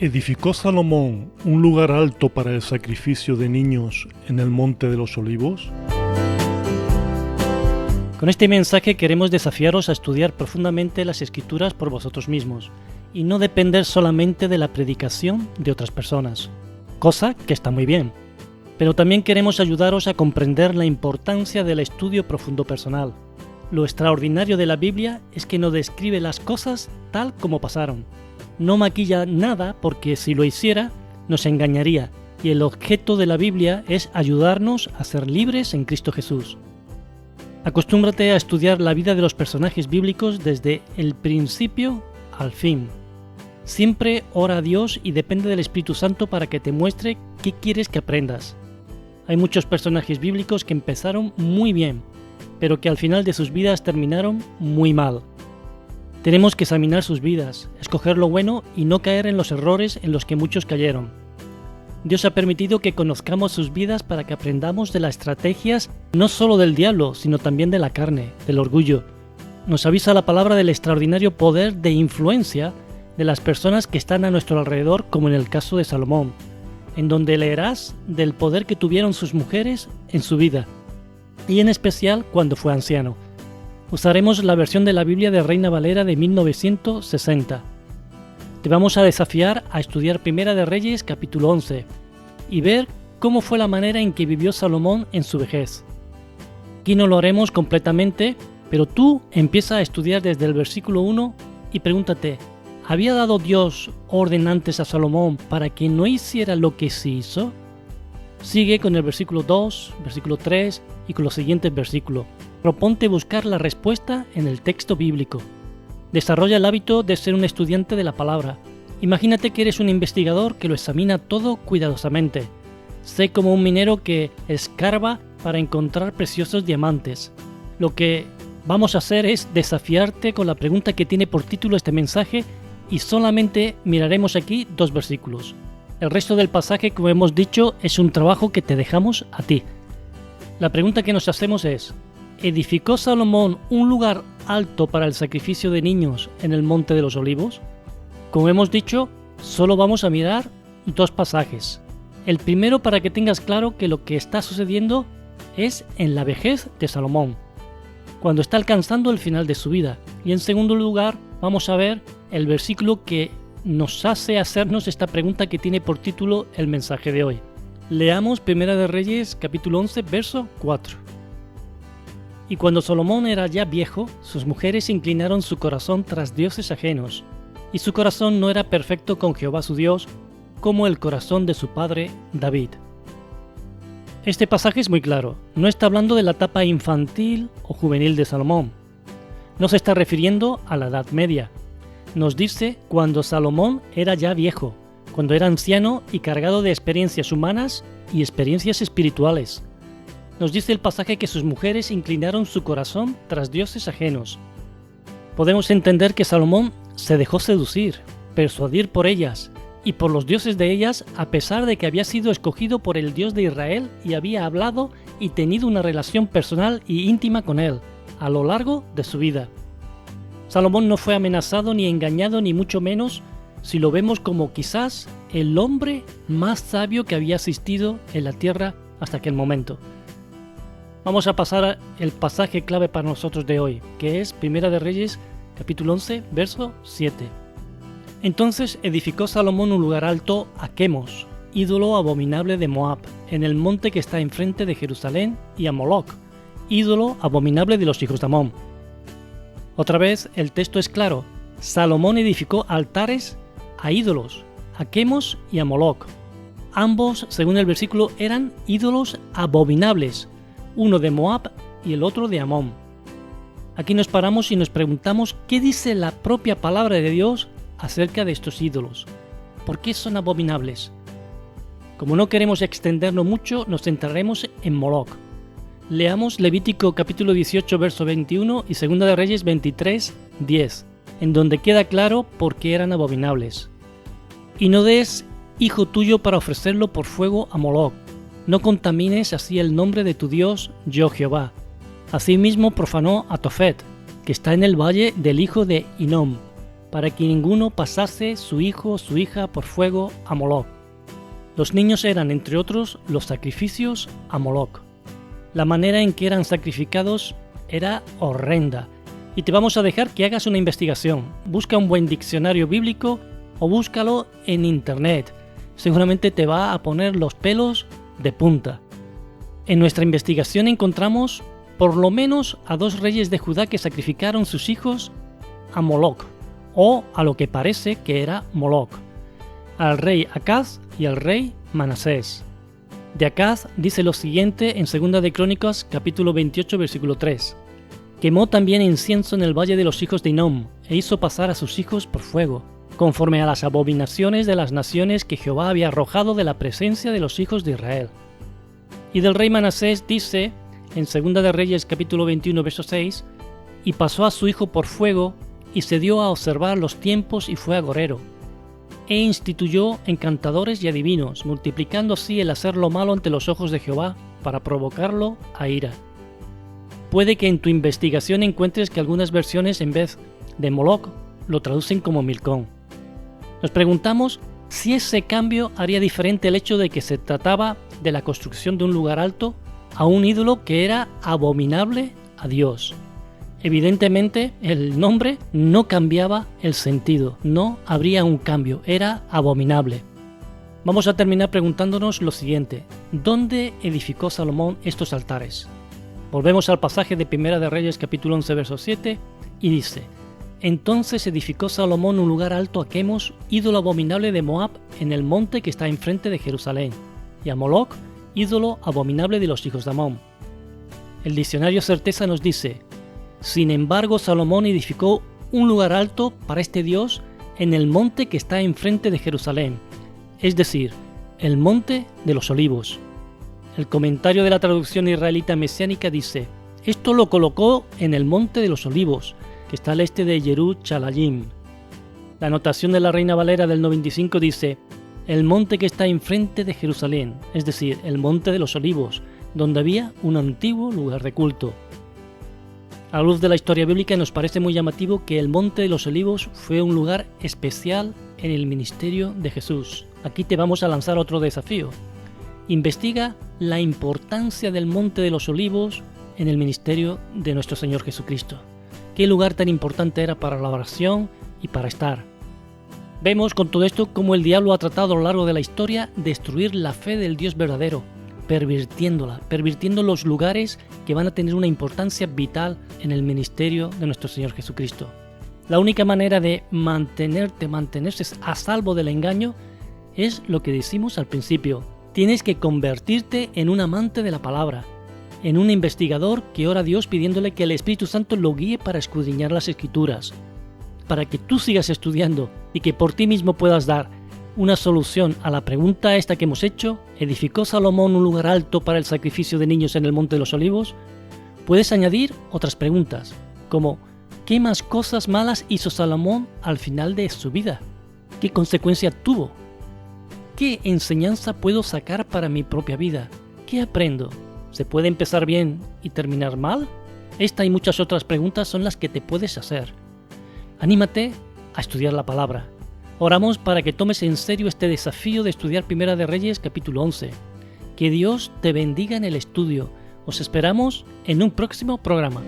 ¿Edificó Salomón un lugar alto para el sacrificio de niños en el Monte de los Olivos? Con este mensaje queremos desafiaros a estudiar profundamente las Escrituras por vosotros mismos y no depender solamente de la predicación de otras personas, cosa que está muy bien, pero también queremos ayudaros a comprender la importancia del estudio profundo personal. Lo extraordinario de la Biblia es que no describe las cosas tal como pasaron. No maquilla nada porque si lo hiciera nos engañaría y el objeto de la Biblia es ayudarnos a ser libres en Cristo Jesús. Acostúmbrate a estudiar la vida de los personajes bíblicos desde el principio al fin. Siempre ora a Dios y depende del Espíritu Santo para que te muestre qué quieres que aprendas. Hay muchos personajes bíblicos que empezaron muy bien, pero que al final de sus vidas terminaron muy mal. Tenemos que examinar sus vidas, escoger lo bueno y no caer en los errores en los que muchos cayeron. Dios ha permitido que conozcamos sus vidas para que aprendamos de las estrategias no solo del diablo, sino también de la carne, del orgullo. Nos avisa la palabra del extraordinario poder de influencia de las personas que están a nuestro alrededor, como en el caso de Salomón, en donde leerás del poder que tuvieron sus mujeres en su vida, y en especial cuando fue anciano. Usaremos la versión de la Biblia de Reina Valera de 1960. Te vamos a desafiar a estudiar Primera de Reyes capítulo 11 y ver cómo fue la manera en que vivió Salomón en su vejez. Aquí no lo haremos completamente, pero tú empieza a estudiar desde el versículo 1 y pregúntate, ¿había dado Dios orden antes a Salomón para que no hiciera lo que sí hizo? Sigue con el versículo 2, versículo 3 y con los siguientes versículos. Proponte buscar la respuesta en el texto bíblico. Desarrolla el hábito de ser un estudiante de la palabra. Imagínate que eres un investigador que lo examina todo cuidadosamente. Sé como un minero que escarba para encontrar preciosos diamantes. Lo que vamos a hacer es desafiarte con la pregunta que tiene por título este mensaje y solamente miraremos aquí 2 versículos. El resto del pasaje, como hemos dicho, es un trabajo que te dejamos a ti. La pregunta que nos hacemos es: ¿edificó Salomón un lugar alto para el sacrificio de niños en el Monte de los Olivos? Como hemos dicho, solo vamos a mirar 2 pasajes. El primero para que tengas claro que lo que está sucediendo es en la vejez de Salomón, cuando está alcanzando el final de su vida. Y en segundo lugar, vamos a ver el versículo que nos hace hacernos esta pregunta que tiene por título el mensaje de hoy. Leamos Primera de Reyes capítulo 11, verso 4. Y cuando Salomón era ya viejo, sus mujeres inclinaron su corazón tras dioses ajenos, y su corazón no era perfecto con Jehová su Dios, como el corazón de su padre David. Este pasaje es muy claro, no está hablando de la etapa infantil o juvenil de Salomón. No se está refiriendo a la Edad Media. Nos dice cuando Salomón era ya viejo, cuando era anciano y cargado de experiencias humanas y experiencias espirituales. Nos dice el pasaje que sus mujeres inclinaron su corazón tras dioses ajenos. Podemos entender que Salomón se dejó seducir, persuadir por ellas y por los dioses de ellas, a pesar de que había sido escogido por el Dios de Israel y había hablado y tenido una relación personal y íntima con él a lo largo de su vida. Salomón no fue amenazado ni engañado, ni mucho menos, si lo vemos como quizás el hombre más sabio que había existido en la tierra hasta aquel momento. Vamos a pasar al pasaje clave para nosotros de hoy, que es Primera de Reyes, capítulo 11, verso 7. Entonces edificó Salomón un lugar alto a Quemos, ídolo abominable de Moab, en el monte que está enfrente de Jerusalén, y a Moloc, ídolo abominable de los hijos de Amón. Otra vez el texto es claro, Salomón edificó altares a ídolos, a Quemos y a Moloc. Ambos, según el versículo, eran ídolos abominables, uno de Moab y el otro de Amón. Aquí nos paramos y nos preguntamos qué dice la propia palabra de Dios acerca de estos ídolos. ¿Por qué son abominables? Como no queremos extendernos mucho, nos centraremos en Moloc. Leamos Levítico capítulo 18, verso 21 y Segunda de Reyes 23, 10, en donde queda claro por qué eran abominables. Y no des hijo tuyo para ofrecerlo por fuego a Moloc. No contamines así el nombre de tu Dios, yo Jehová. Asimismo profanó a Tofet, que está en el valle del hijo de Hinnom. para que ninguno pasase su hijo o su hija por fuego a Moloc. Los niños eran, entre otros, los sacrificios a Moloc. La manera en que eran sacrificados era horrenda, y te vamos a dejar que hagas una investigación. Busca un buen diccionario bíblico o búscalo en internet. Seguramente te va a poner los pelos de punta. En nuestra investigación encontramos por lo menos a 2 reyes de Judá que sacrificaron sus hijos a Moloc, o a lo que parece que era Moloc, al rey Acaz y al rey Manasés. De Acaz dice lo siguiente en 2 de Crónicas capítulo 28 versículo 3: quemó también incienso en el valle de los hijos de Hinnom, e hizo pasar a sus hijos por fuego, conforme a las abominaciones de las naciones que Jehová había arrojado de la presencia de los hijos de Israel. Y del rey Manasés dice en 2 de Reyes capítulo 21 verso 6: y pasó a su hijo por fuego, y se dio a observar los tiempos y fue agorero, e instituyó encantadores y adivinos, multiplicando así el hacer lo malo ante los ojos de Jehová, para provocarlo a ira. Puede que en tu investigación encuentres que algunas versiones en vez de Moloc lo traducen como Milcón. Nos preguntamos si ese cambio haría diferente el hecho de que se trataba de la construcción de un lugar alto a un ídolo que era abominable a Dios. Evidentemente, el nombre no cambiaba el sentido, no habría un cambio, era abominable. Vamos a terminar preguntándonos lo siguiente: ¿dónde edificó Salomón estos altares? Volvemos al pasaje de 1 de Reyes capítulo 11 verso 7 y dice: entonces edificó Salomón un lugar alto a Quemos, ídolo abominable de Moab, en el monte que está enfrente de Jerusalén, y a Moloc, ídolo abominable de los hijos de Amón. El diccionario Certeza nos dice: sin embargo, Salomón edificó un lugar alto para este Dios en el monte que está enfrente de Jerusalén, es decir, el monte de los olivos. El comentario de la traducción israelita mesiánica dice: esto lo colocó en el monte de los olivos, que está al este de Jerusalén. La anotación de la Reina Valera del 95 dice: el monte que está enfrente de Jerusalén, es decir, el monte de los olivos, donde había un antiguo lugar de culto. A la luz de la historia bíblica nos parece muy llamativo que el Monte de los Olivos fue un lugar especial en el ministerio de Jesús. Aquí te vamos a lanzar otro desafío. Investiga la importancia del Monte de los Olivos en el ministerio de nuestro Señor Jesucristo. ¿Qué lugar tan importante era para la oración y para estar? Vemos con todo esto cómo el diablo ha tratado a lo largo de la historia de destruir la fe del Dios verdadero, pervirtiendo los lugares que van a tener una importancia vital en el ministerio de nuestro Señor Jesucristo. La única manera de mantenerse a salvo del engaño es lo que decimos al principio. Tienes que convertirte en un amante de la palabra, en un investigador que ora a Dios pidiéndole que el Espíritu Santo lo guíe para escudriñar las Escrituras, para que tú sigas estudiando y que por ti mismo puedas dar una solución a la pregunta esta que hemos hecho: ¿edificó Salomón un lugar alto para el sacrificio de niños en el Monte de los Olivos? Puedes añadir otras preguntas, como ¿qué más cosas malas hizo Salomón al final de su vida? ¿Qué consecuencia tuvo? ¿Qué enseñanza puedo sacar para mi propia vida? ¿Qué aprendo? ¿Se puede empezar bien y terminar mal? Esta y muchas otras preguntas son las que te puedes hacer. Anímate a estudiar la palabra. Oramos para que tomes en serio este desafío de estudiar 1 de Reyes capítulo 11. Que Dios te bendiga en el estudio. Os esperamos en un próximo programa.